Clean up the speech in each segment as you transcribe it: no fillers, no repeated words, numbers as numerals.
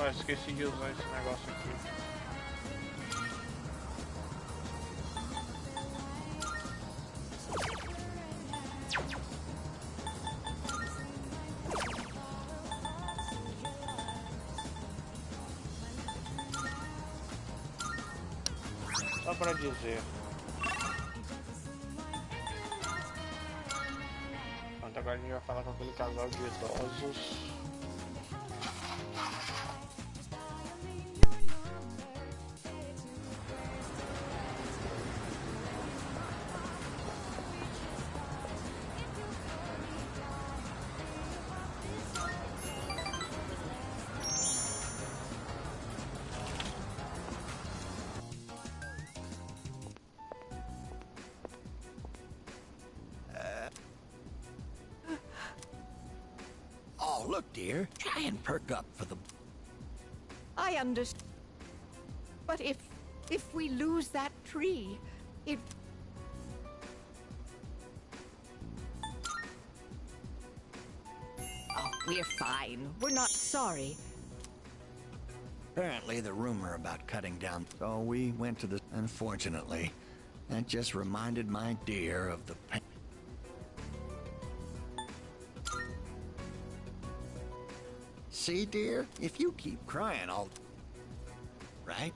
Ó, esqueci de usar esse negócio aqui. Só pra dizer. Pronto, agora a gente vai falar com aquele casal de idosos. Look, dear, try and perk up for the... I understand. But if we lose that tree, it... Oh, we're fine. We're not sorry. Apparently the rumor about cutting down... So we went to the... Unfortunately, that just reminded my dear of the... See, dear, if you keep crying, I'll... Right?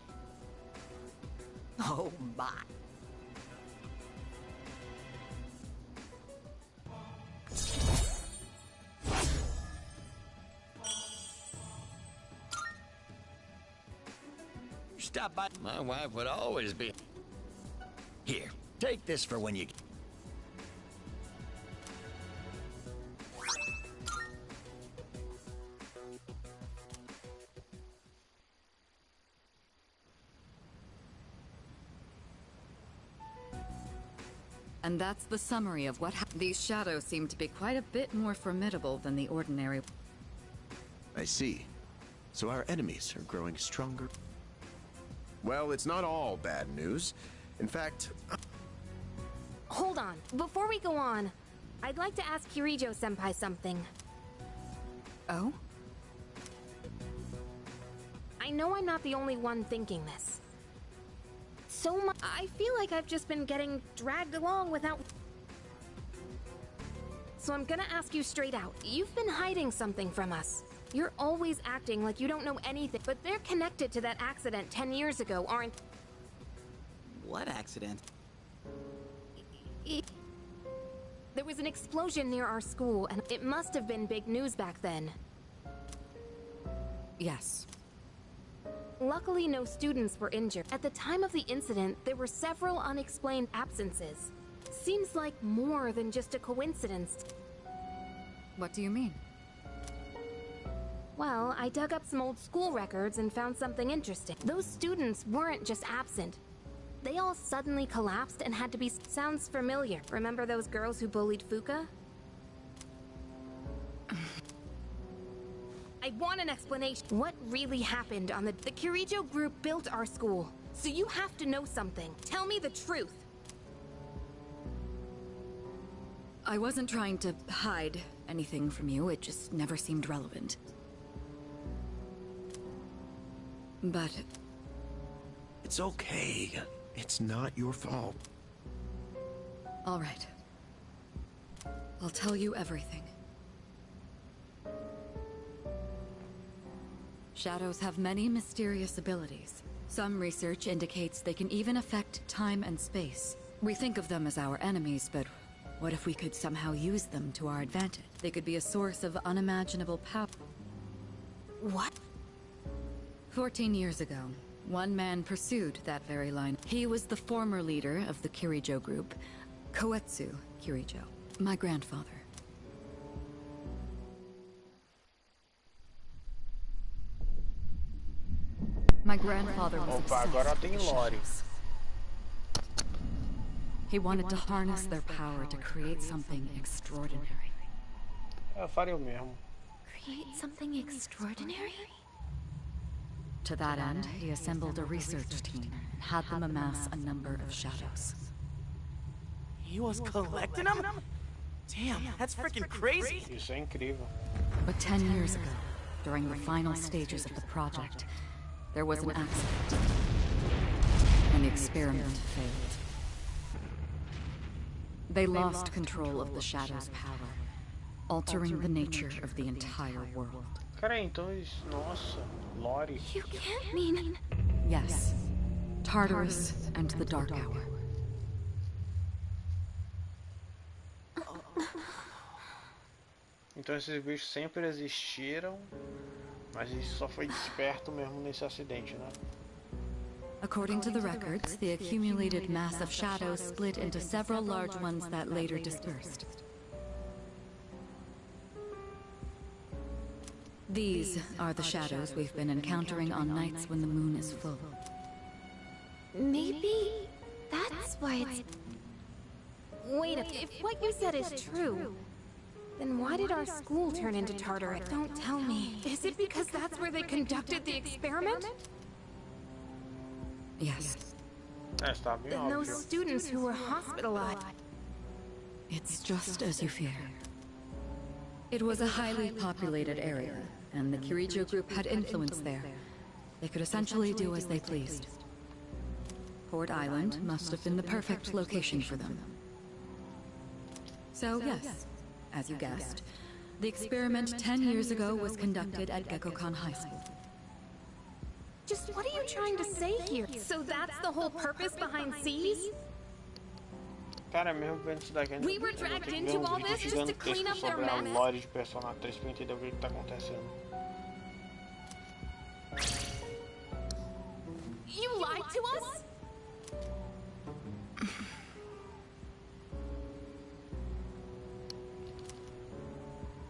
Oh, my. Stop by. My wife would always be... Here, take this for when you... And that's the summary of what happened. These shadows seem to be quite a bit more formidable than the ordinary. I see. So our enemies are growing stronger. Well, it's not all bad news. In fact... Hold on. Before we go on, I'd like to ask Kirijo-senpai something. Oh? I know I'm not the only one thinking this. So much. I feel like I've just been getting dragged along without... So I'm gonna ask you straight out. You've been hiding something from us. You're always acting like you don't know anything, but they're connected to that accident 10 years ago, aren't... What accident? There was an explosion near our school, and it must have been big news back then. Yes. Luckily, no students were injured. At the time of the incident, there were several unexplained absences. Seems like more than just a coincidence. What do you mean? Well, I dug up some old school records and found something interesting. Those students weren't just absent. They all suddenly collapsed and had to be... Sounds familiar. Remember those girls who bullied Fuka? I want an explanation. What really happened on the Kirijo group built our school. So you have to know something. Tell me the truth. I wasn't trying to hide anything from you. It just never seemed relevant. But... It's okay. It's not your fault. All right. I'll tell you everything. Shadows have many mysterious abilities. Some research indicates they can even affect time and space. We think of them as our enemies, but what if we could somehow use them to our advantage? They could be a source of unimaginable power. What? 14 years ago, one man pursued that very line. He was the former leader of the Kirijo group, Koetsu Kirijo, my grandfather. My grandfather was Opa, agora tem lore. He wanted to harness their power to create something extraordinary. Eu faria o mesmo. Create something extraordinary? To that end, he assembled a research team and had them amass a number of shadows. He was collecting them? Damn, that's freaking crazy. Isso é incrível. But 10 years ago, during the final stages of the project, there was an accident, and the experiment failed. They lost control of the Shadow's power, altering the nature of the entire world. Cara, então isso... Nossa, Lore. You can't mean... Yes, Tartarus and the Dark Hour. Então esses bichos sempre existiram, mas isso só foi desperto mesmo nesse acidente, né? According to the records, the accumulated mass of shadows split into several large ones that later dispersed. These are the shadows we've been encountering on nights when the moon is full. Maybe that's why it's... Wait, if what you said is true, then why did our school turn into Tartarus? Don't tell me. Is it because that's where they conducted the experiment? Yes. Está bem Then those óbvio. students who were hospitalized... It's just as you fear. It was a highly populated area, and the Kirijo group had influence there. They could essentially do as they pleased. Port Island must have been the perfect location for them. So yes, as you guessed, the experiment 10 years ago was conducted at Gekkokan High School. Just what are you trying to say here? So that's the whole purpose behind C's? Cara, mesmo vendo isso daqui, We were eu vou ter dragged que ver into um all vídeo this just to clean gigantesco up their sobre a mess? lore de Persona 3 pra entender o que tá acontecendo. You lied to us?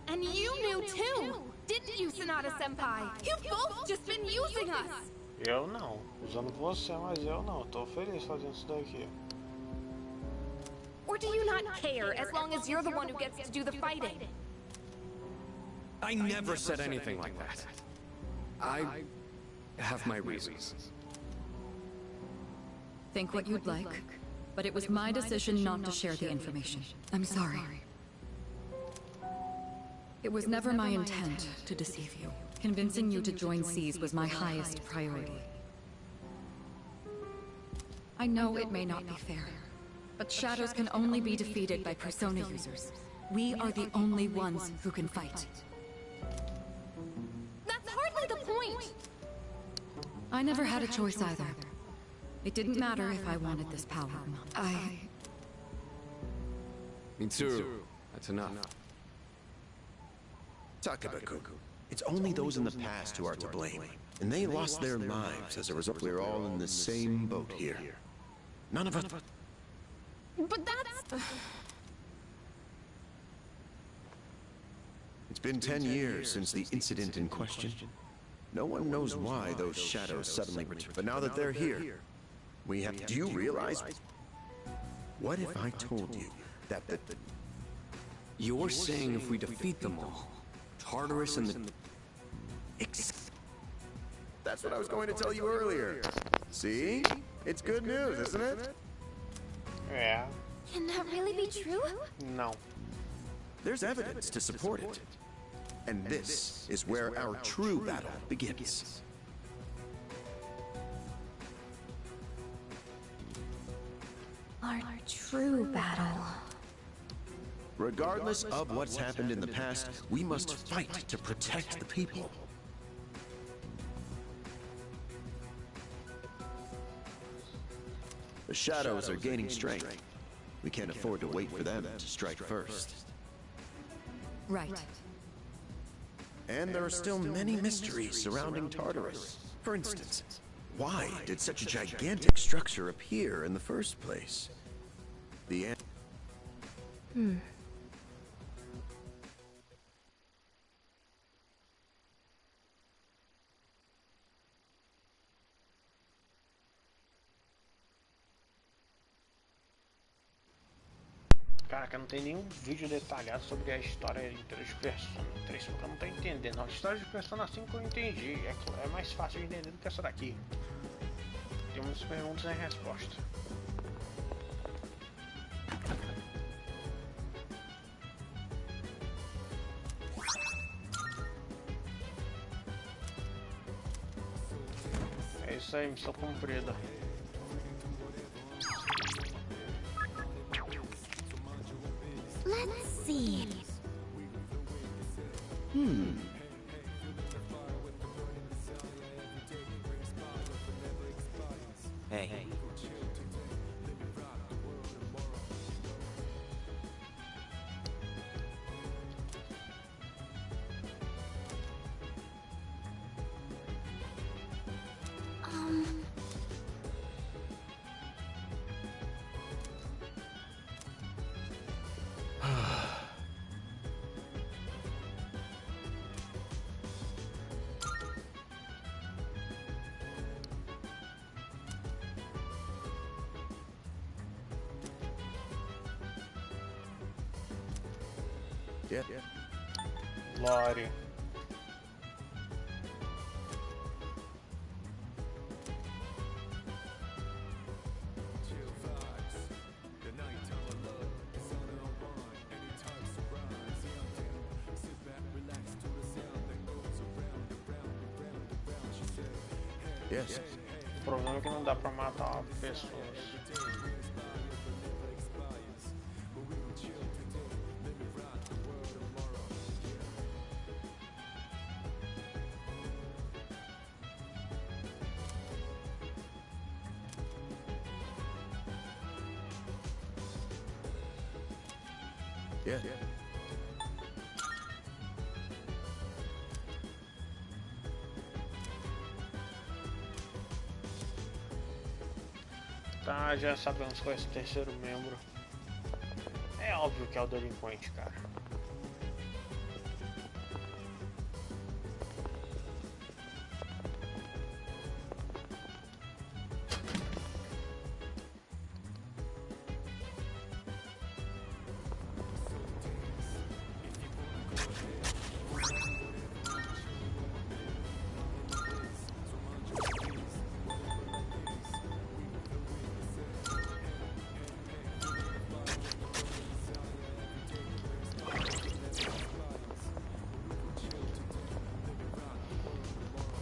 And you knew too, didn't you, Sonata-senpai? You've both just been using us! Eu não, usando você, mas eu não. Tô feliz fazendo isso daqui. Or do you not care as long as you're the one who gets to do the fighting? I never said anything like that. I have my reasons. Think what you'd like, but it was my decision not to share the information. I'm sorry. It was never my intent to deceive you. Convincing you to join C's was my highest priority. I know it may not be fair, but shadows can only be defeated by persona users. We are the only ones who can fight. That's hardly the point! I never had a choice either. It didn't matter if I wanted this power or not. Mitsuru, that's enough. Takabaku, it's only those in the past who are to blame. And they lost their lives as a result. We're all in the same boat here. None of us... But that's... It's been 10 years since the incident in question. No one knows why those shadows suddenly returned. But now that they're here, we have... Do you realize... What if I told you that You're saying if we defeat them all, Tartarus and the... That's what I was going to tell you earlier. See? It's good news, isn't it? É, Can that really be true? não. There's evidence to support it. And this is where our true battle begins. Our true battle. Regardless of what's happened in the past, we must fight to protect the people. The shadows are gaining strength. We can't afford to wait for them to strike first. Right. And there are still many mysteries surrounding Tartarus. For instance, why did such a gigantic structure appear in the first place? The answer... Caraca, não tem nenhum vídeo detalhado sobre a história inteira de Persona 3, porque eu não tô entendendo. A história de Persona 5 eu entendi, é mais fácil de entender do que essa daqui. Tem muitas perguntas sem resposta. Isso aí, missão cumprida. Let's see. Hey. Yeah. Lore. Yes. O problema é que não dá pra matar pessoas. Yeah. Tá, já sabemos qual é esse terceiro membro. É óbvio que é o delinquente, cara.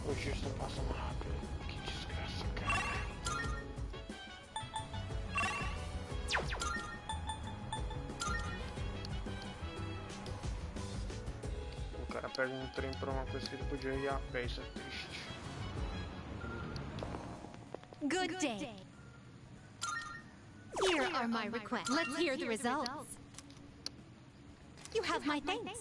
Os dias estão passando rápido. Que desgraça, cara. O cara pega um trem pra uma coisa que ele podia ir a pé, isso é triste. Good day. Here are my requests. Let's hear the results. You have my thanks.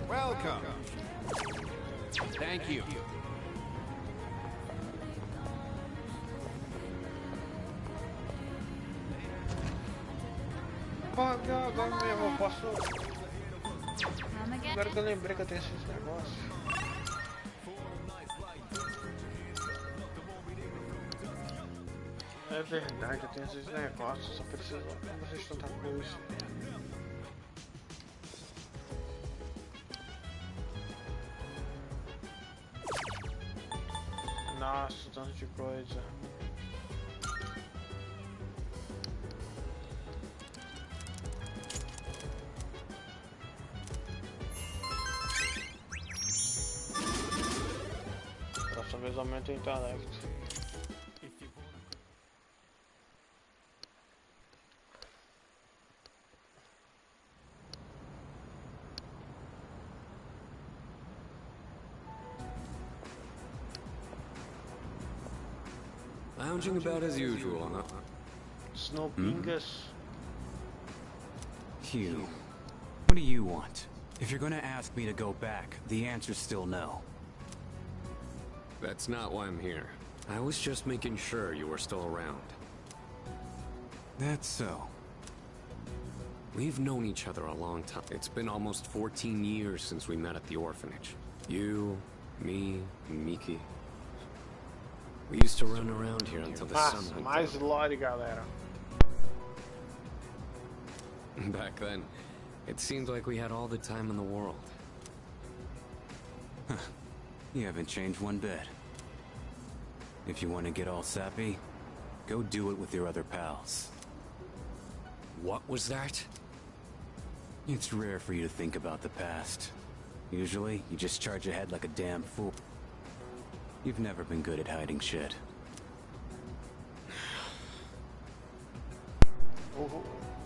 Welcome. Thank you. Agora mesmo eu posso. Agora que eu lembrei que eu tenho esses negócios. É verdade, eu tenho esses negócios, só preciso fazer tanta coisa. Nossa, tanto de coisa. Próxima vez aumenta o intelecto. Lounging about as usual, huh? Snowpingas. Hugh, what do you want? If you're gonna ask me to go back, the answer's still no. That's not why I'm here. I was just making sure you were still around. That's so. We've known each other a long time. It's been almost 14 years since we met at the orphanage. You, me, and Miki. We used to run around here until the sun went Mais down. lore, galera. Back then, it seemed like we had all the time in the world. You haven't changed one bit. If you want to get all sappy, go do it with your other pals. What was that? It's rare for you to think about the past. Usually, you just charge ahead like a damn fool. You've never been good at hiding shit.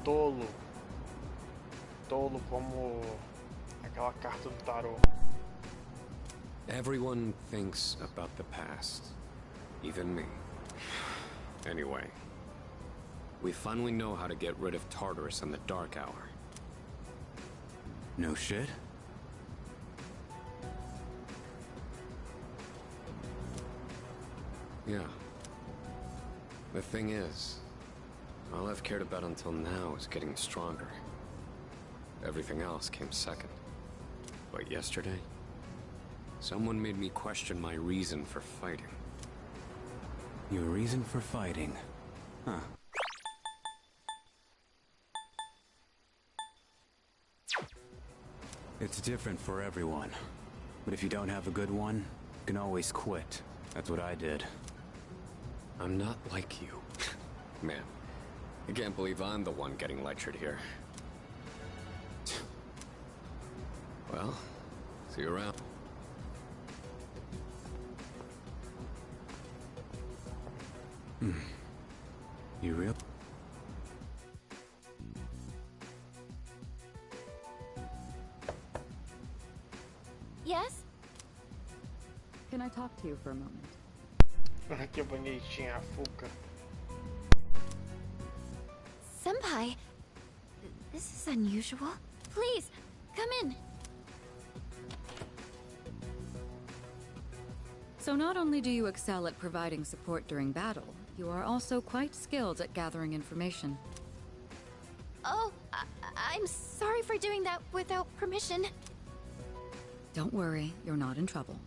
Tolo. Tolo como aquela carta do tarô. Everyone thinks about the past. Even me. Anyway. We finally know how to get rid of Tartarus in the dark hour. No shit? Yeah. The thing is, all I've cared about until now is getting stronger. Everything else came second. But yesterday, someone made me question my reason for fighting. Your reason for fighting? Huh. It's different for everyone. But if you don't have a good one, you can always quit. That's what I did. I'm not like you. Man, I can't believe I'm the one getting lectured here. Well, see you around. You real? Yes? Can I talk to you for a moment? Que bonitinha a Fuca. Senpai, this is unusual. Please, come in. So not only do you excel at providing support during battle, you are also quite skilled at gathering information. Oh, I'm sorry for doing that without permission. Don't worry, you're not in trouble.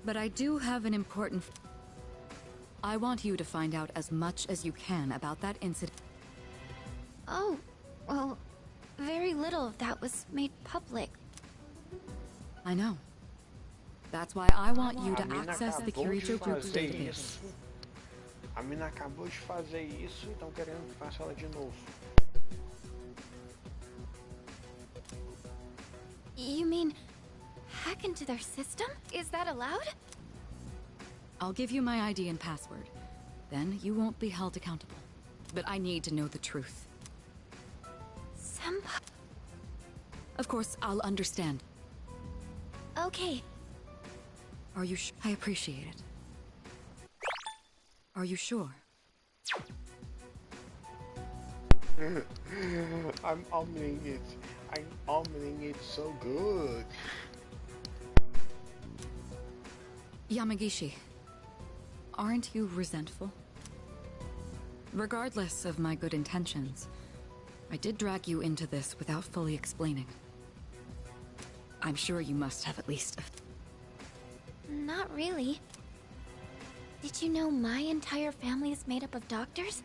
But I do have an important... I want you to find out as much as you can about that incident. Oh, well, very little of that was made public. I know. That's why I want you to access the Kirito Group's database. A mina acabou de fazer isso e estão querendo que faça ela de novo. You mean hack into their system? Is that allowed? I'll give you my ID and password. Then you won't be held accountable. But I need to know the truth. Senpai. Of course, I'll understand. Okay. Are you sure? I appreciate it. Are you sure? I'm opening it. I'm opening it so good. Yamagishi, aren't you resentful? Regardless of my good intentions, I did drag you into this without fully explaining. I'm sure you must have at least... Not really. Did you know my entire family is made up of doctors?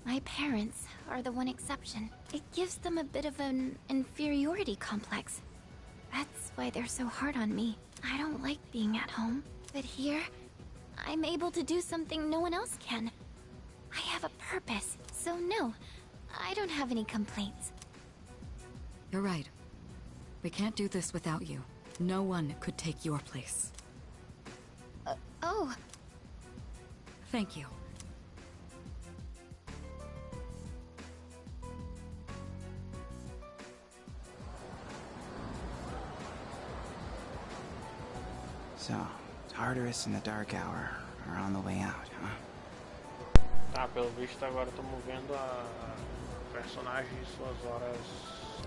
My parents are the one exception. It gives them a bit of an inferiority complex. That's why they're so hard on me. I don't like being at home. But here, I'm able to do something no one else can. I have a purpose, so no, I don't have any complaints. You're right. We can't do this without you. No one could take your place. Oh. Thank you. So, Tartarus and the Dark Hour are on the way out, huh? Tá, pelo visto agora estamos vendo a personagem em suas horas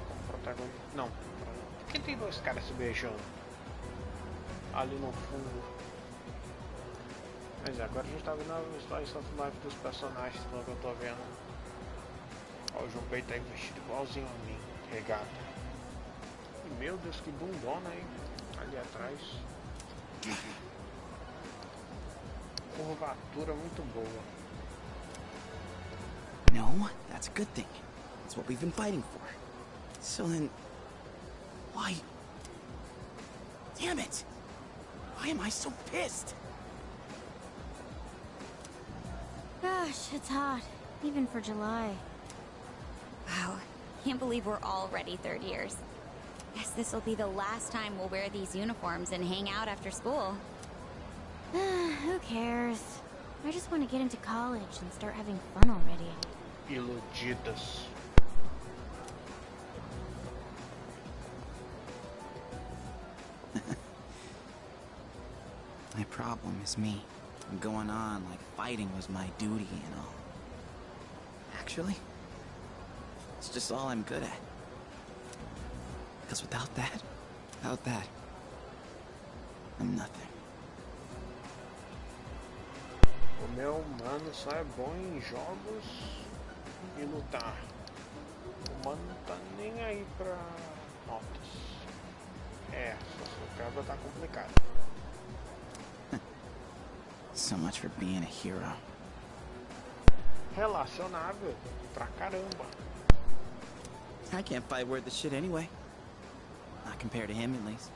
como protagonista. Não, por que tem dois caras se beijando ali no fundo? Mas agora a gente tá vendo a slice of life dos personagens, pelo que eu tô vendo. Ó, o Junpei tá vestido igualzinho a mim, regata. E, meu Deus, que bundona, hein? Ali atrás. Curvatura muito boa. No, that's a good thing. That's what we've been fighting for. So then... why... Damn it! Why am I so pissed? Gosh, it's hot. Even for July. Wow. Can't believe we're already third years. Guess this will be the last time we'll wear these uniforms and hang out after school. Who cares? I just want to get into college and start having fun already. Iludidas. My problem is me. I'm going on like fighting was my duty and all. Actually, it's just all I'm good at. Because without that, I'm nothing. O meu mano só é bom em jogos e lutar. O mano não tá nem aí pra notas. É, essa quebra tá complicada. So much for being a hero. Relacionável pra caramba. I can't fight worth the shit anyway. Not compared to him, at least.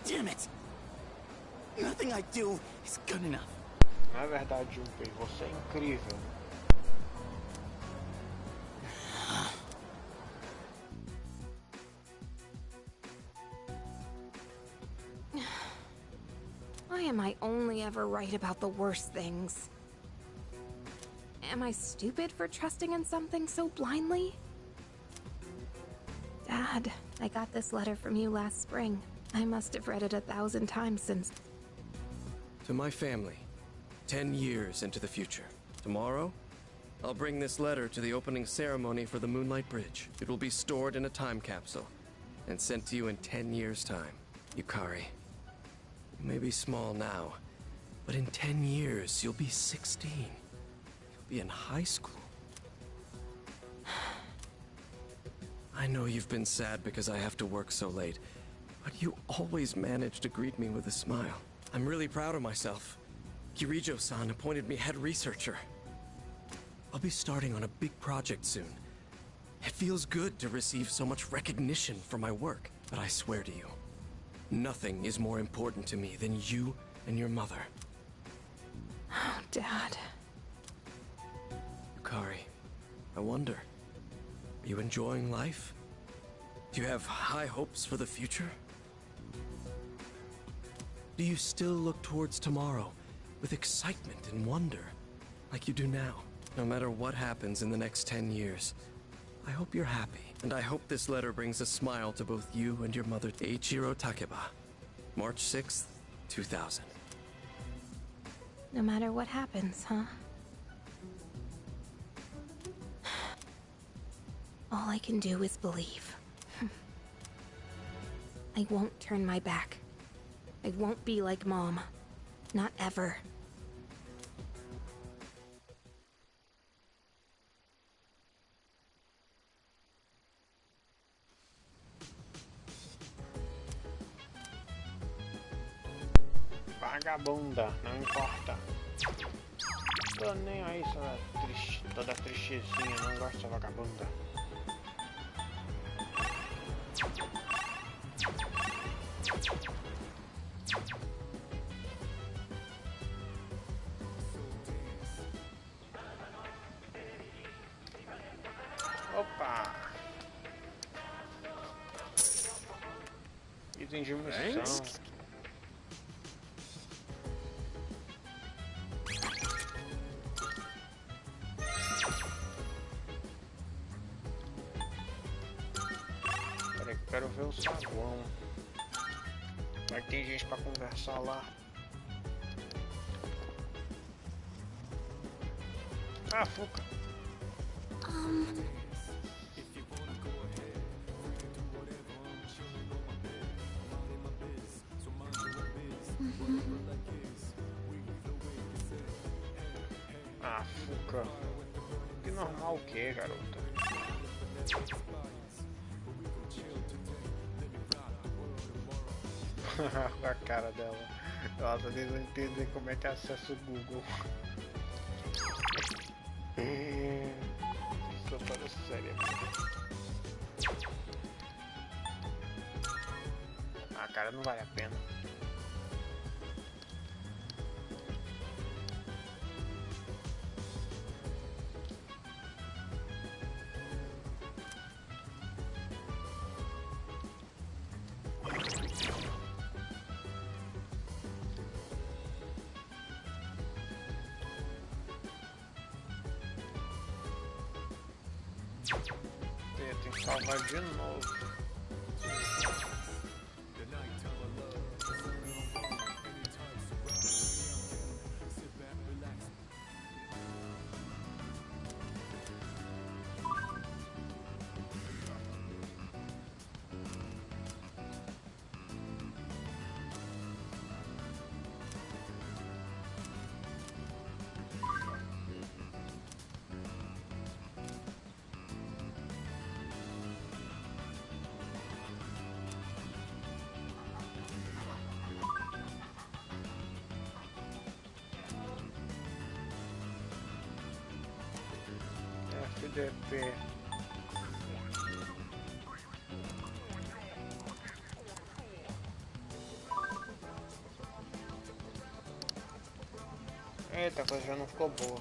Damn it! Nothing I do is good enough. Na verdade, Junpei, você é incrível. Why am I only ever right about the worst things? Am I stupid for trusting in something so blindly? Dad, I got this letter from you last spring. I must have read it 1,000 times since. To my family, 10 years into the future. Tomorrow, I'll bring this letter to the opening ceremony for the Moonlight Bridge. It will be stored in a time capsule and sent to you in 10 years' time. Yukari, you may be small now, but in 10 years, you'll be 16. You'll be in high school. I know you've been sad because I have to work so late, but you always manage to greet me with a smile. I'm really proud of myself. Kirijo-san appointed me head researcher. I'll be starting on a big project soon. It feels good to receive so much recognition for my work, but I swear to you, nothing is more important to me than you and your mother. Oh, Dad. Yukari, I wonder, are you enjoying life? Do you have high hopes for the future? Do you still look towards tomorrow with excitement and wonder, like you do now? No matter what happens in the next 10 years, I hope you're happy, and I hope this letter brings a smile to both you and your mother, Eiichiro Takeba. March 6th, 2000. No matter what happens, huh? All I can do is believe. I won't turn my back. I won't be like Mom. Not ever. Vagabunda, não importa. Tô nem aí, toda tristezinha, não gosto dessa vagabunda. Item de missão. Peraí, quero ver o saguão. Vai ter gente pra conversar lá. Ah, Fuca. Ah, Fuca. Que normal o que, garota? A cara dela. Ela tá tentando entender como é que acessa o Google. Tô toda séria. Ah, cara, não vale a pena. Tem que salvar de novo. FDP. Eita, a coisa já não ficou boa.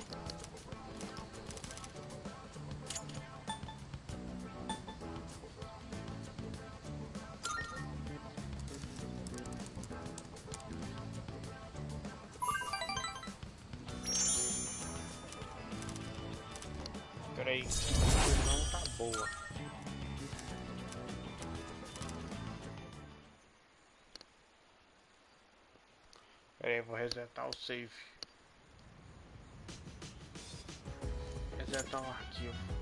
Peraí, não tá boa. Peraí, vou resetar o save. Resetar o arquivo.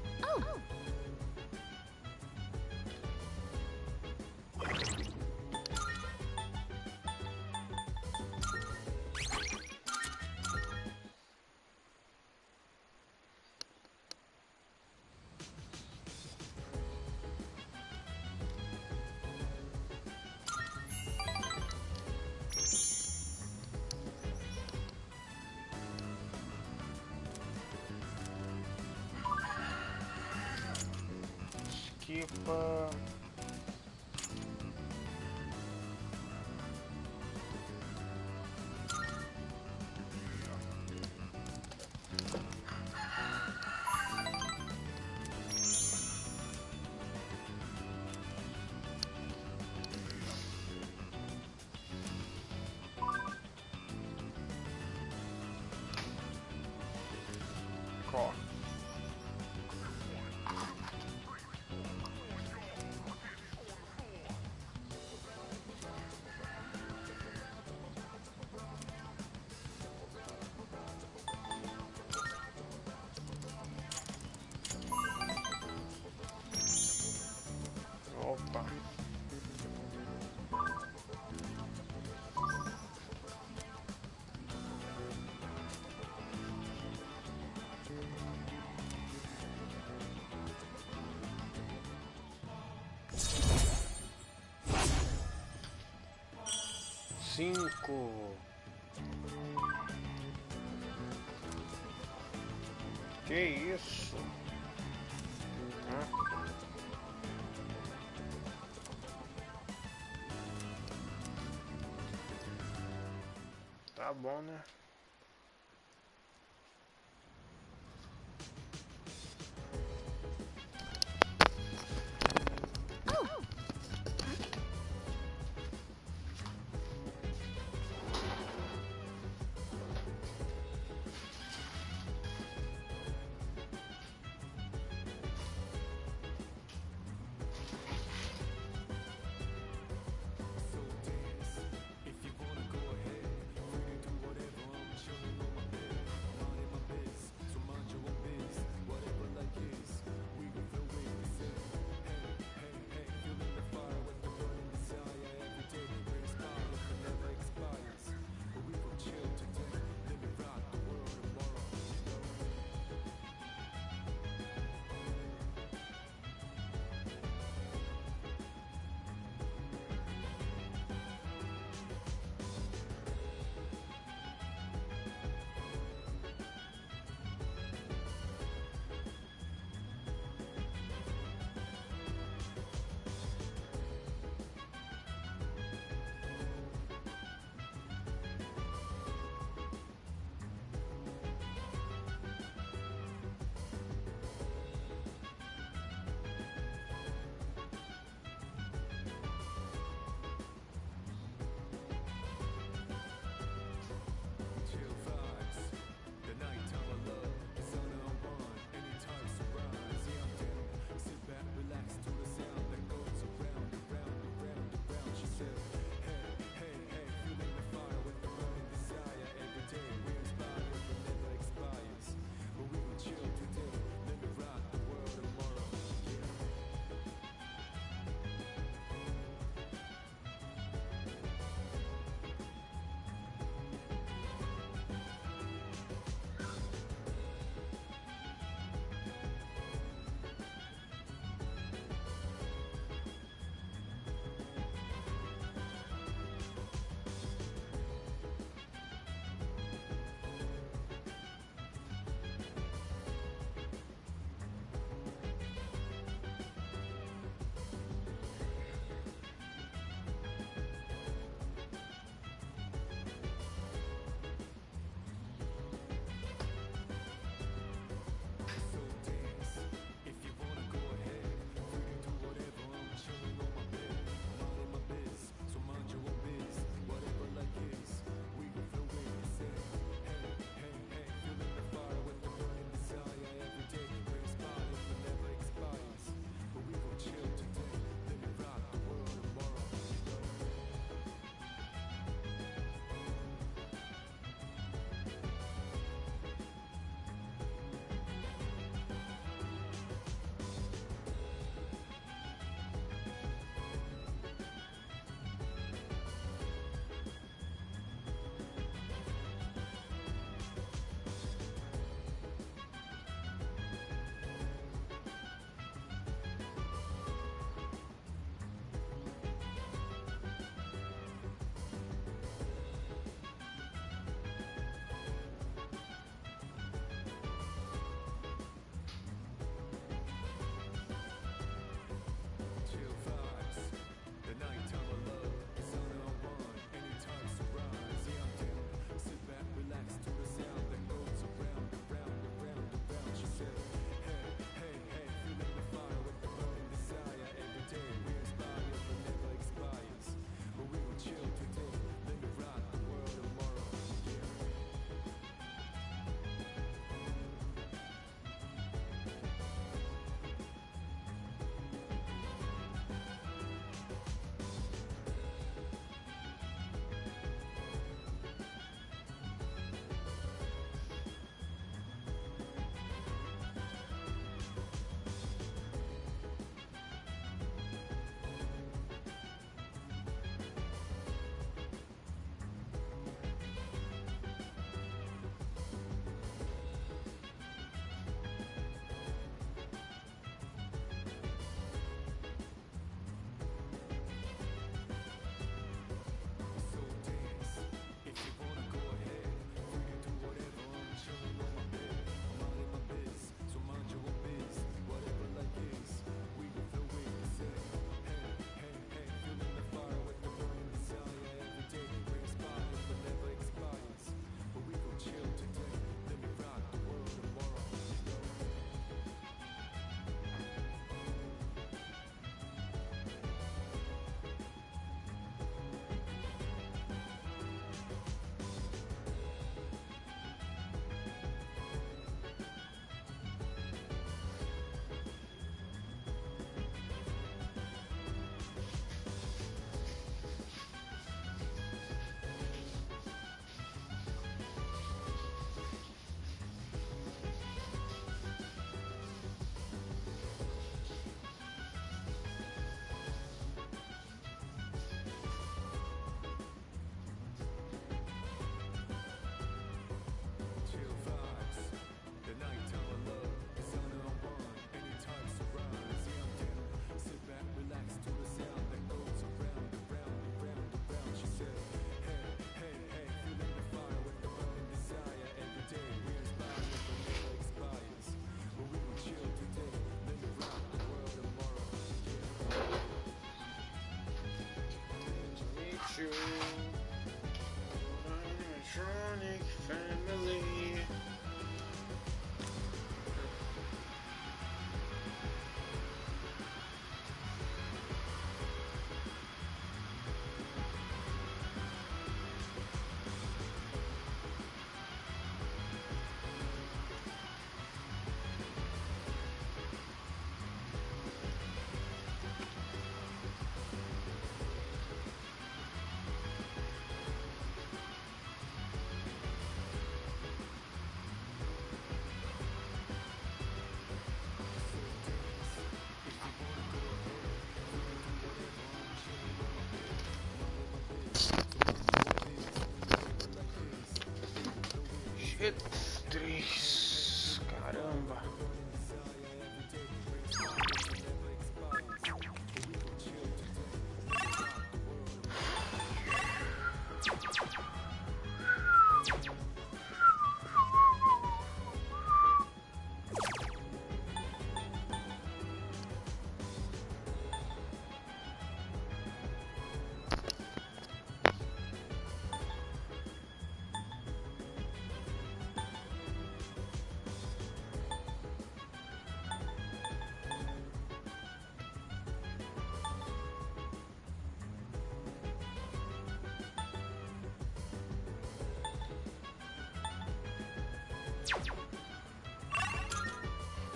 Esquipa. Có. Opa. Cinco. Que isso? Tá bom, né?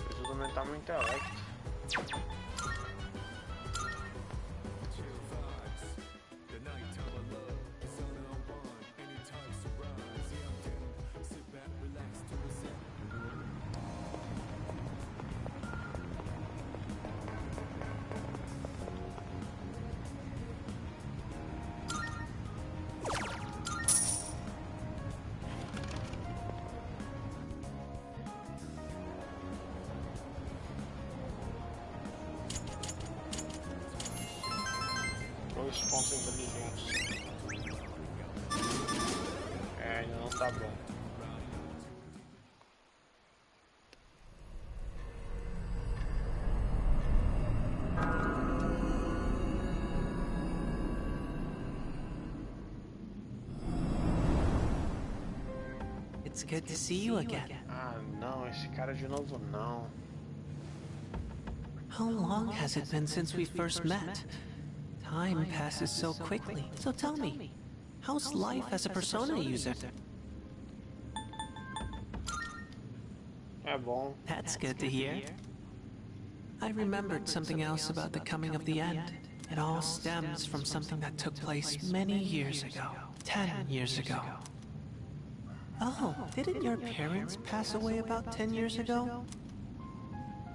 Preciso aumentar meu intelecto. Dois pontos inteligentes. É, ainda não tá bom. It's good to see you again. Ah, não, esse cara de novo não. How long has it been since we first met? Time passes so quickly. So tell me, how's life as a Persona user? É bom. That's good to hear. I remembered something else about the coming of the end. It all stems from something that took place many years ago. 10 years ago. Oh, didn't your parents pass away about 10 years ago?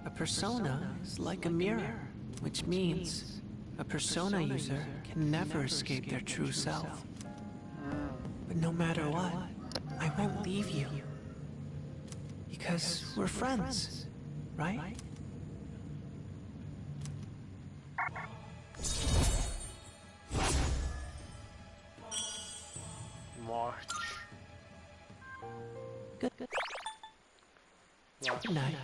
A persona is like a mirror, which means a persona user can never escape their true self. But no matter what, I won't leave you. Because we're friends, right? Morte. Good night.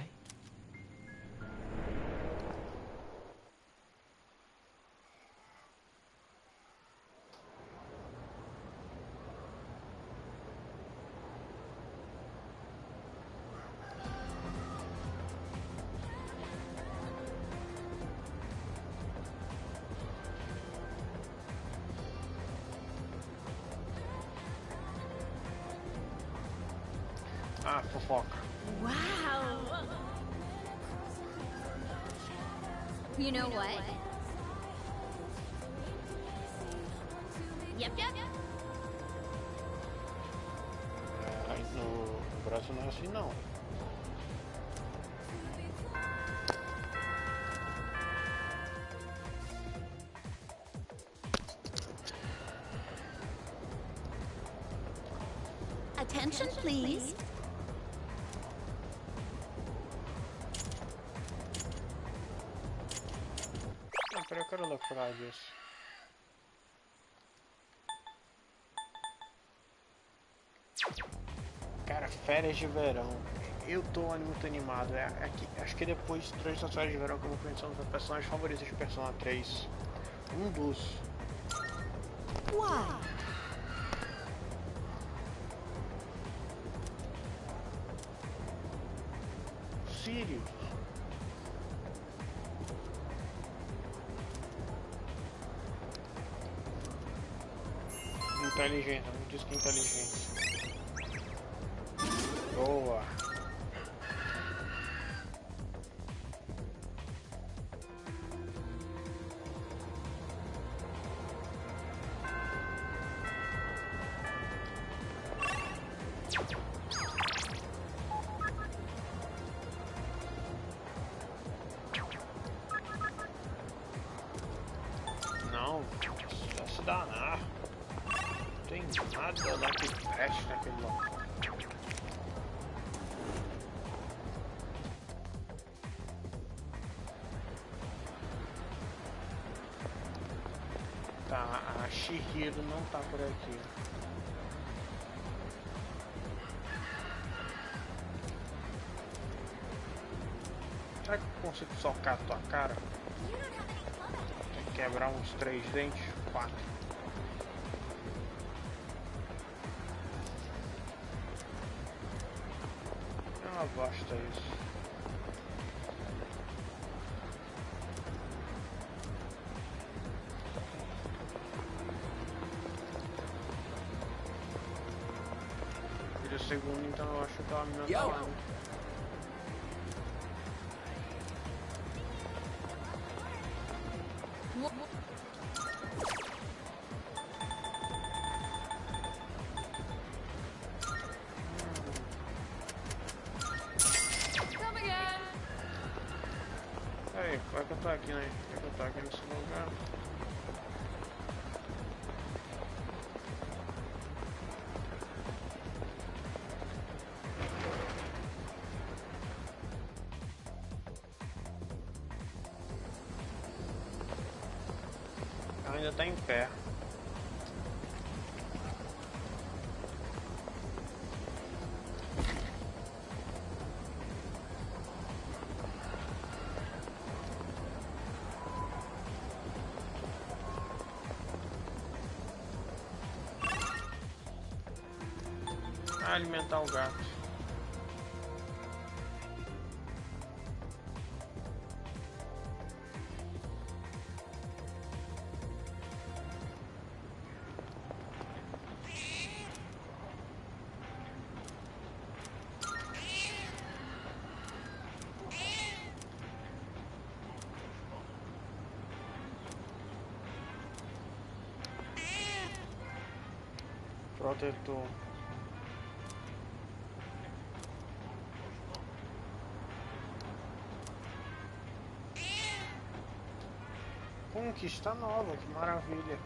Ah, fofoca. Wow. You know what? Yep. É, no Brasil não é assim não. Attention, please. Não, peraí, eu quero locrar isso. Cara, férias de verão. Eu tô muito animado. Acho que depois de 3 das férias de verão que eu vou pensar nos meus personagens favoritos de Persona 3. Um dos. Why? Sirius. Inteligente, não diz que inteligente. Boa. Não, só se danar. Não tem nada lá que preste naquele local. Tá, a Shihiro não tá por aqui. Será que eu consigo socar a tua cara? Tem que quebrar uns 3 dentes? 4. É uma bosta isso. de segundo, então eu acho que aquela menina tá lá. Aí, como é que eu tô aqui, né? Como é que eu tô aqui nesse lugar? Ela ainda tá em pé. Alimentar o gato. Protetor. Conquista nova, que maravilha.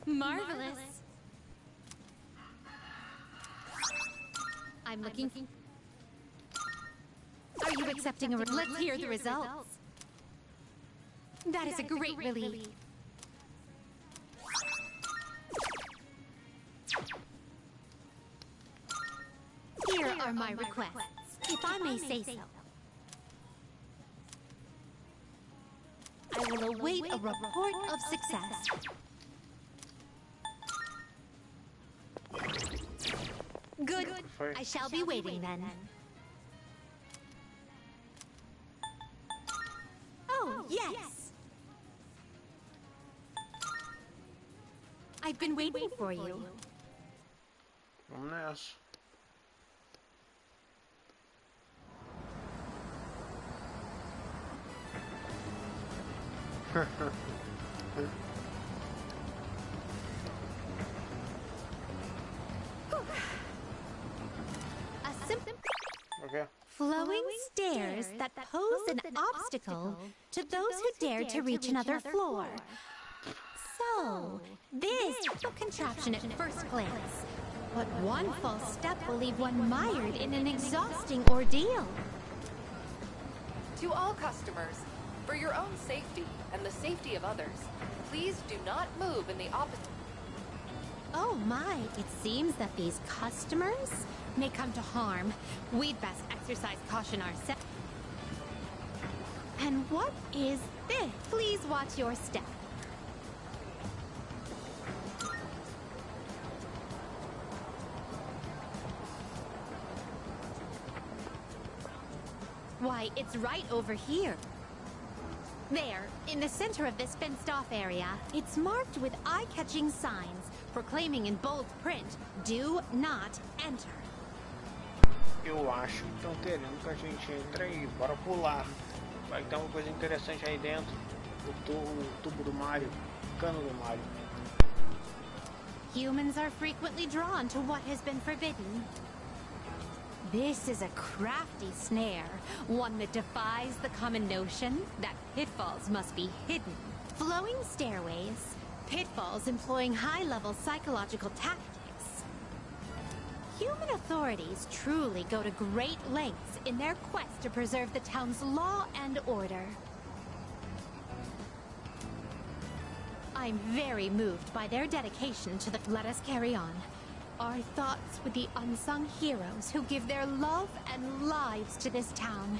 Marvelous. I'm looking. Are you accepting a Let's hear the results. That is a great relief. Here are my requests, if I may say so. I will await a report of success. Good. I shall be waiting then. Oh, yes. I've been waiting for you. Vamos nessa. A simple Okay. flowing stairs that pose an obstacle to those who dare to reach another floor. So, this contraption at first glance, but one false step will leave one mired in an exhausting ordeal. To all customers, for your own safety and the safety of others, please do not move in the opposite. Oh my, it seems that these customers may come to harm. We'd best exercise caution ourselves. And what is this? Please watch your step. Why, it's right over here. There, in the center of this fenced-off area, it's marked with eye-catching signs proclaiming in bold print, "Do not enter." Eu acho que estão querendo que a gente entre aí. Bora pular. Vai ter uma coisa interessante aí dentro. O tubo do Mario. O cano do Mario. Humans are frequently drawn to what has been forbidden. This is a crafty snare, one that defies the common notion that pitfalls must be hidden. Flowing stairways, pitfalls employing high-level psychological tactics. Human authorities truly go to great lengths in their quest to preserve the town's law and order. I'm very moved by their dedication to the... Let us carry on. Our thoughts with the unsung heroes who give their love and lives to this town.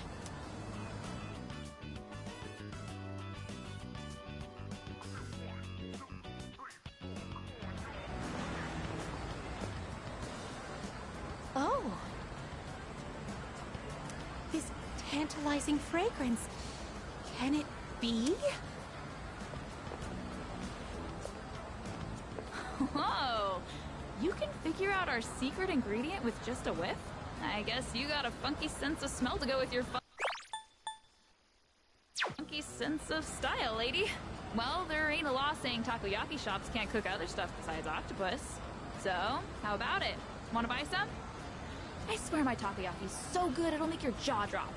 tantalizing fragrance. Can it be? Whoa! You can figure out our secret ingredient with just a whiff? I guess you got a funky sense of smell to go with your funky sense of style, lady. Well, there ain't a law saying takoyaki shops can't cook other stuff besides octopus. So, how about it? Wanna buy some? I swear my takoyaki's so good it'll make your jaw drop.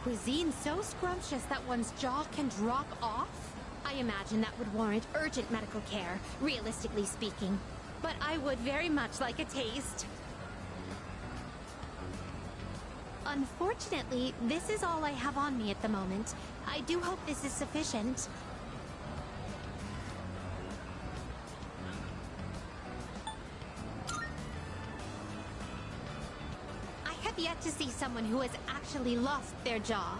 Cuisine so scrumptious that one's jaw can drop off? I imagine that would warrant urgent medical care, realistically speaking. But I would very much like a taste. Unfortunately, this is all I have on me at the moment. I do hope this is sufficient. I have yet to see someone who has actually lost their jaw.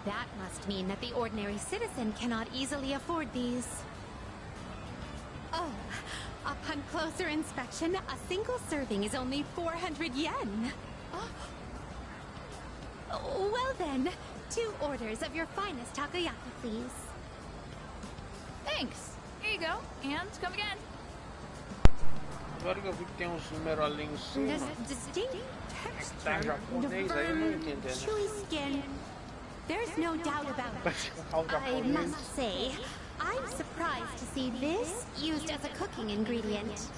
That must mean that the ordinary citizen cannot easily afford these. Oh, upon closer inspection, a single serving is only 400 yen. Well then, 2 orders of your finest takoyaki, please. Thanks. Here you go. And come again. Agora que eu vi que tem uns números ali em cima. Distinct Tá texture, japonês aí, eu não entendo. chewy skin. There's no doubt about it. I must say, I'm surprised to see this used as a cooking ingredient.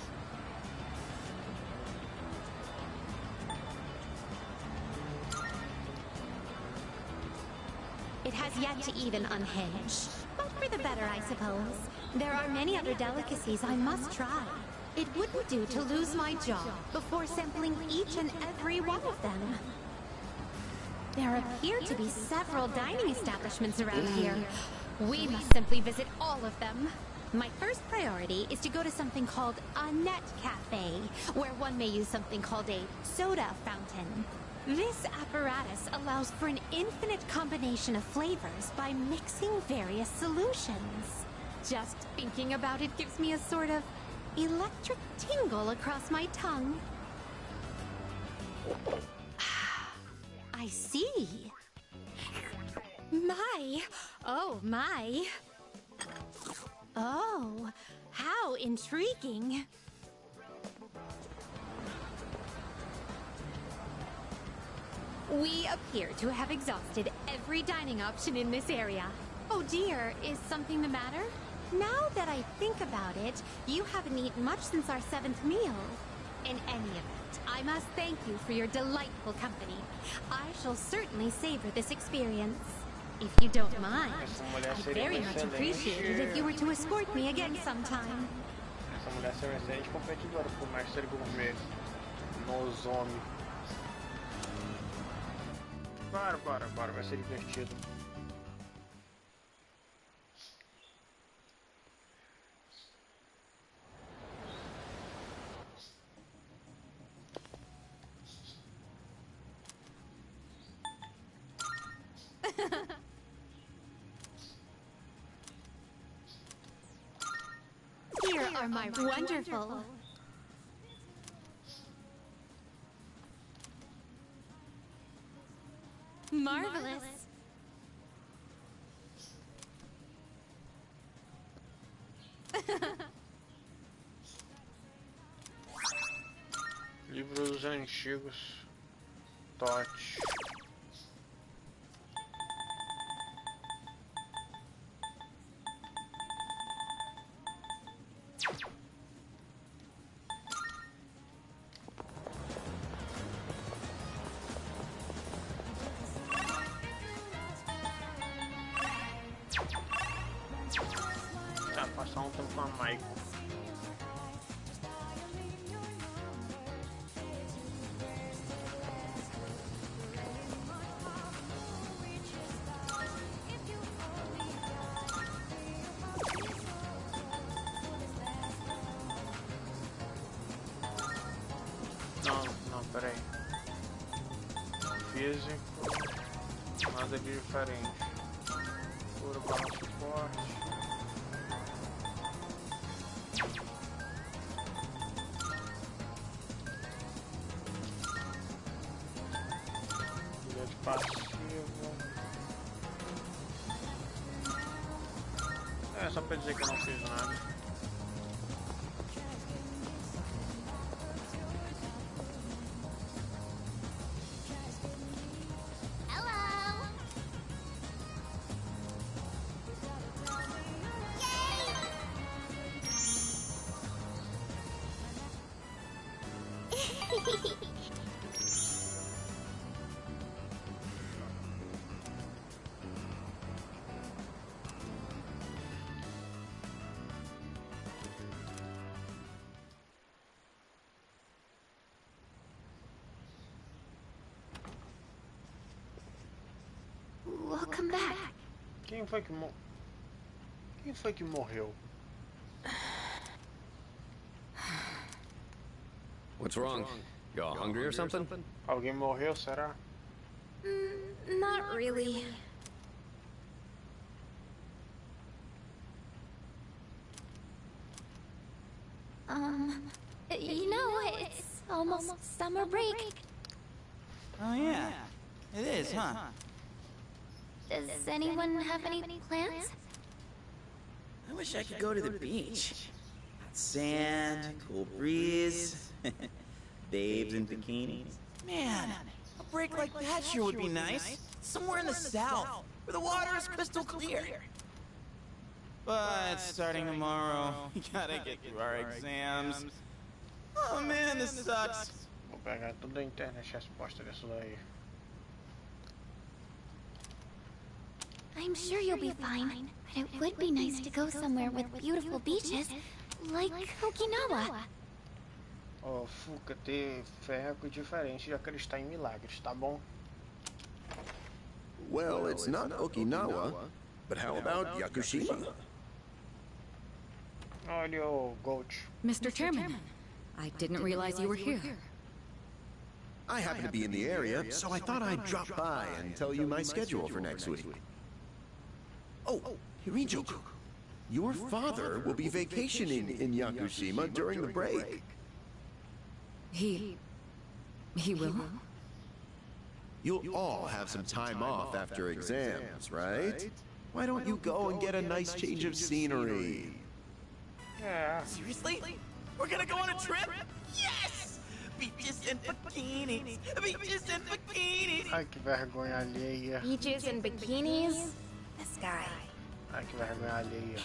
It has yet to even unhinge. But for the better, I suppose. There are many other delicacies I must try. It wouldn't do to lose my jaw before sampling each and every one of them. There appear to be several dining establishments around here. We must simply visit all of them. My first priority is to go to something called a net cafe, where one may use something called a soda fountain. This apparatus allows for an infinite combination of flavors by mixing various solutions. Just thinking about it gives me a sort of electric tingle across my tongue. I see. My. Oh, my. Oh, how intriguing. We appear to have exhausted every dining option in this area. Oh dear, is something the matter? Now that I think about it, you haven't eaten much since our 7th meal. In any event, I must thank you for your delightful company. I shall certainly savor this experience. If you don't mind, I'd very much appreciate it if you were to escort me again sometime. Essa mulher será uma excelente competidora pro mestre gourmet nos homens. Bora, vai ser divertido. Here are my wonderful. Marvelous. Livros antigos. Tot. Tá, passar um tempo com a Maiko. Não, peraí. Físico, nada de diferente. Puro balanço forte. passivo. É só pra dizer que eu não fiz nada. Welcome back. Quem foi que morreu? What's wrong? You all hungry or something? Alguém morreu, será? Not really. You know, it's almost summer break. Oh yeah, it is, huh? Does anyone have any plans? I wish I could go to the beach. Sand, cool breeze, babes in bikinis. Man, a break like that sure would be nice. Somewhere in the south, where the water is crystal clear. But starting tomorrow, we gotta get through our exams. Oh man, this sucks. Vou pegar tudo da internet a resposta disso daí. I'm sure you'll be fine, but it would be nice to go somewhere with beautiful beaches, like Okinawa. Oh, Fuca, ter fé é diferente de acreditar em milagres, tá bom? Well, it's not Okinawa, but how about Yakushima? Olha o Gold. Mr. Chairman, I didn't realize you were here. I happen to be in the area, so I thought I'd drop by and tell you my schedule for next week. Oh, Hirijoku, your father will be vacationing in Yakushima during the break. He will? You'll all have some time off after exams, right? Why don't you go and get a nice change of scenery? Yeah. Seriously? We're gonna go on a trip? Yes! Beaches and bikinis! Beaches and bikinis! Ai, que vergonha alheia. Beaches and bikinis? This guy. Ai, que vergonha alheia.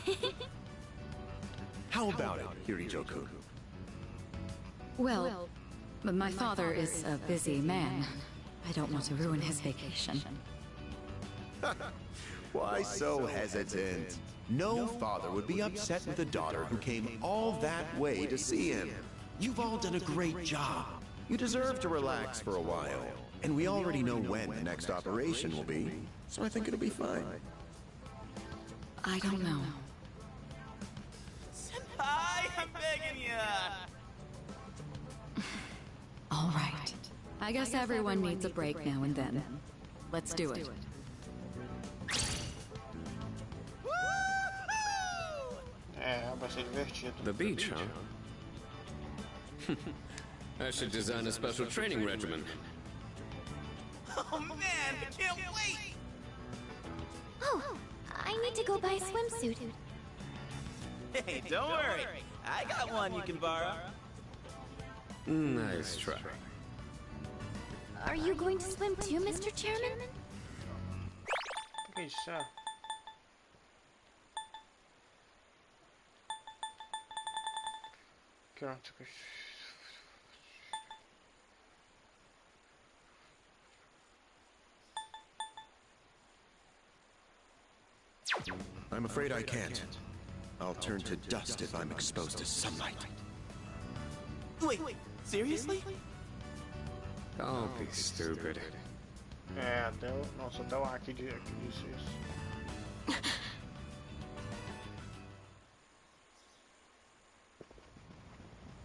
How about it, Hirijoku? Well, my father is a busy man. I don't want to ruin his vacation. Why so hesitant? No father would be upset with a daughter who came all that way to see him. You've all done a great job. You deserve to relax for a while. And we already know when the next operation will be, so I think it'll be fine. I don't know. Senpai, I'm begging ya! All right. I guess everyone needs a break now and then. Let's do it. É, vai ser divertido. The beach, huh? I should design a special training regimen. Oh man, I can't wait! Oh, I need to go buy a swimsuit. Hey, don't worry. I got one you can borrow. Nice try. Are you going to swim too, Mr. Chairman? Que isso? I'm afraid I can't. I'll turn to dust if I'm exposed to sunlight. Wait, seriously? Don't be stupid. É, deu. Nossa, até o aqui disse isso.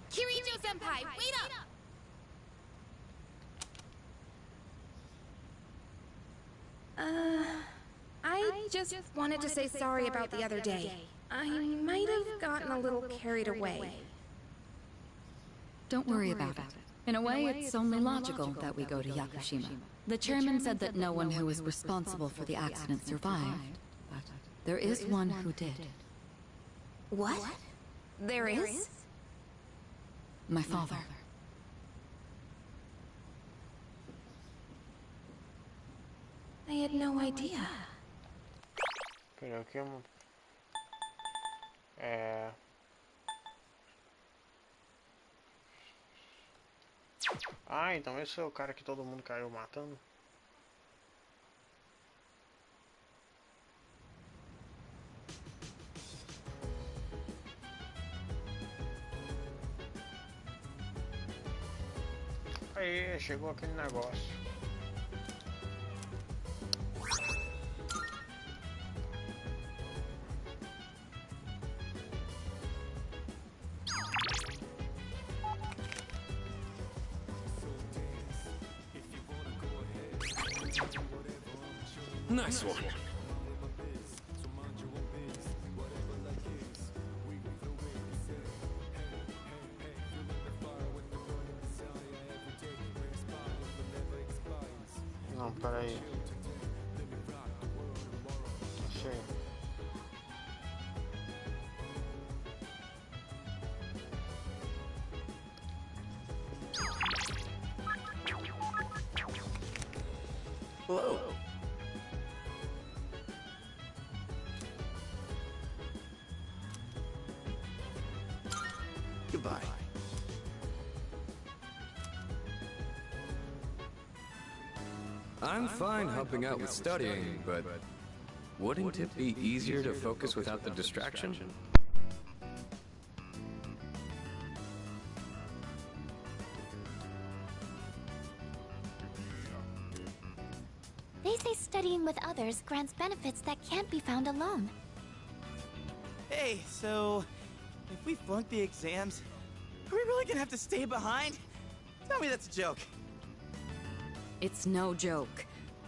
Kirijo-senpai, wait up! I just wanted to say sorry about the other day. I might have gotten a little carried away. Don't worry about it. In a way, it's only logical that we go to Yakushima. The chairman said that no one who was responsible for the accident survived, but there is one who did. What? There is? My father. I had no idea. Peraí, aqui Ah, então esse é o cara que todo mundo caiu matando? Aí, chegou aquele negócio. Nice one. Não, peraí. Achei. Hello. Goodbye. I'm fine helping out with studying, but wouldn't it be easier to focus without the distraction? They say studying with others grants benefits that can't be found alone. Hey, so if we flunk the exams, are we really gonna have to stay behind? Tell me that's a joke. It's no joke.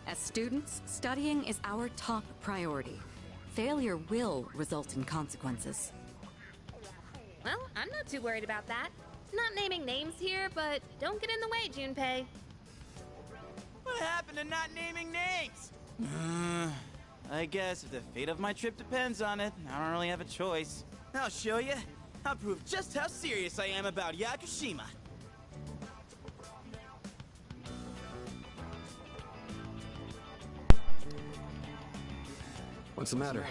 As students, studying is our top priority. Failure will result in consequences. Well, I'm not too worried about that. Not naming names here, but don't get in the way, Junpei. What happened to not naming names? I guess if the fate of my trip depends on it, I don't really have a choice. I'll show you. I'll prove just how serious I am about Yakushima. What's the matter?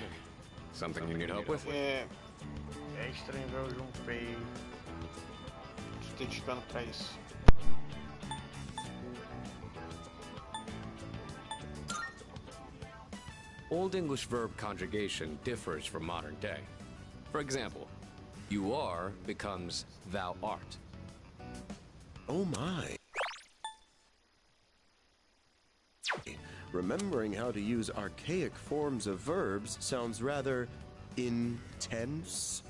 Something you need help with? É estranho ver o Junpei se dedicando pra isso. Old English verb conjugation differs from modern day. For example, you are becomes thou art. Oh my. Remembering how to use archaic forms of verbs sounds rather intense.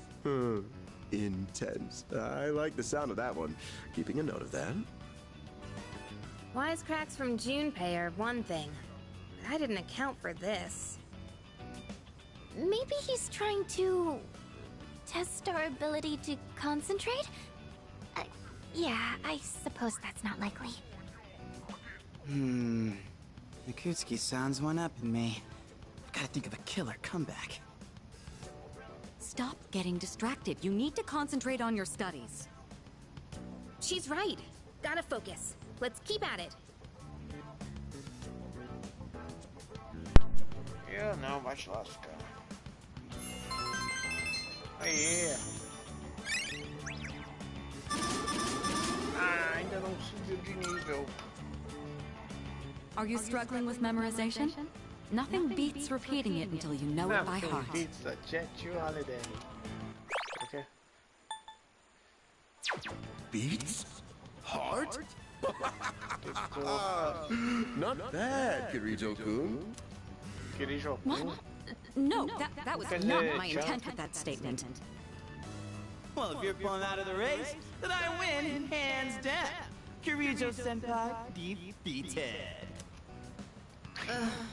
Intense. I like the sound of that one. Keeping a note of that. Wisecracks from Junpei are one thing, but I didn't account for this. Maybe he's trying to test our ability to concentrate? Yeah, I suppose that's not likely. Mikutsuki-san's one up in me. I've gotta think of a killer comeback. Stop getting distracted. You need to concentrate on your studies. She's right. Gotta focus. Let's keep at it. Eu não, vai te lascar. Aê! Ah, ainda não subiu de nível. Are you struggling with memorization? Nothing beats repeating it until you know it by heart. Nothing beats a Jet holiday. Okay. Beats? Heart? Not bad, Kirijo-kun. Kirijo-kun? No, that was not my intent with that statement. Well, if you're pulling out of the race, then I win hands down. Kirijo-senpai defeated.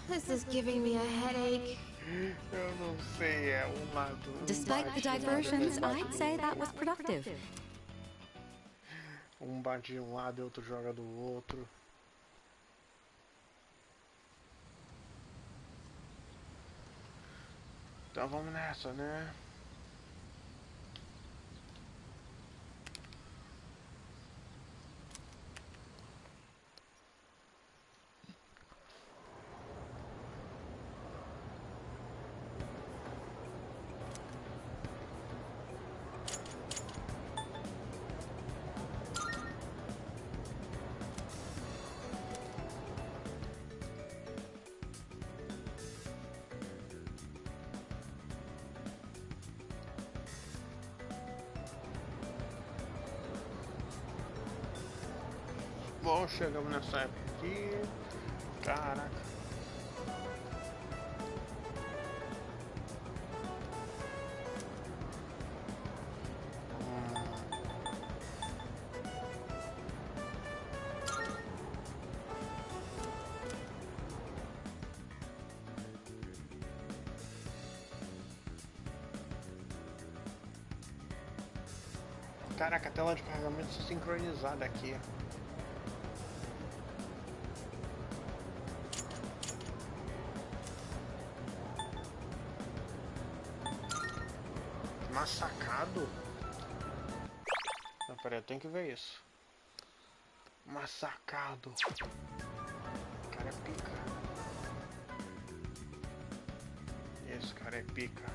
This is giving me a headache. Eu não sei, é lado. Despite the diversions, I'd say that was productive. Bate de um lado e outro joga do outro. Então vamos nessa, né? Bom, chegamos nessa época aqui. Caraca. Caraca, a tela de carregamento está sincronizada aqui. Massacado? Não, peraí, eu tenho que ver isso. Massacado. O cara é pica. Esse cara é pica.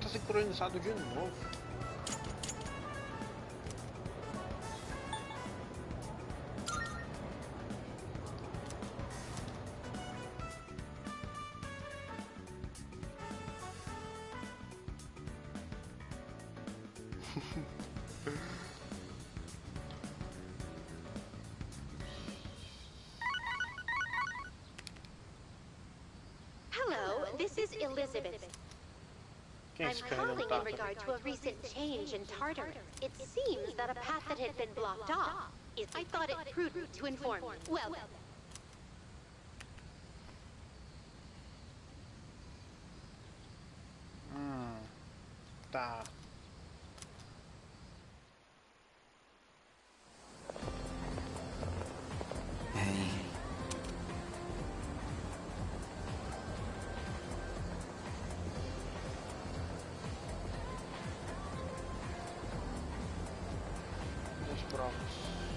Tá sincronizado de novo. Hello, this is Elizabeth. I'm calling in regard to a recent change in Tartar. It seems that a path that had been blocked off I thought it prudent to inform you. Well, tá. As provas.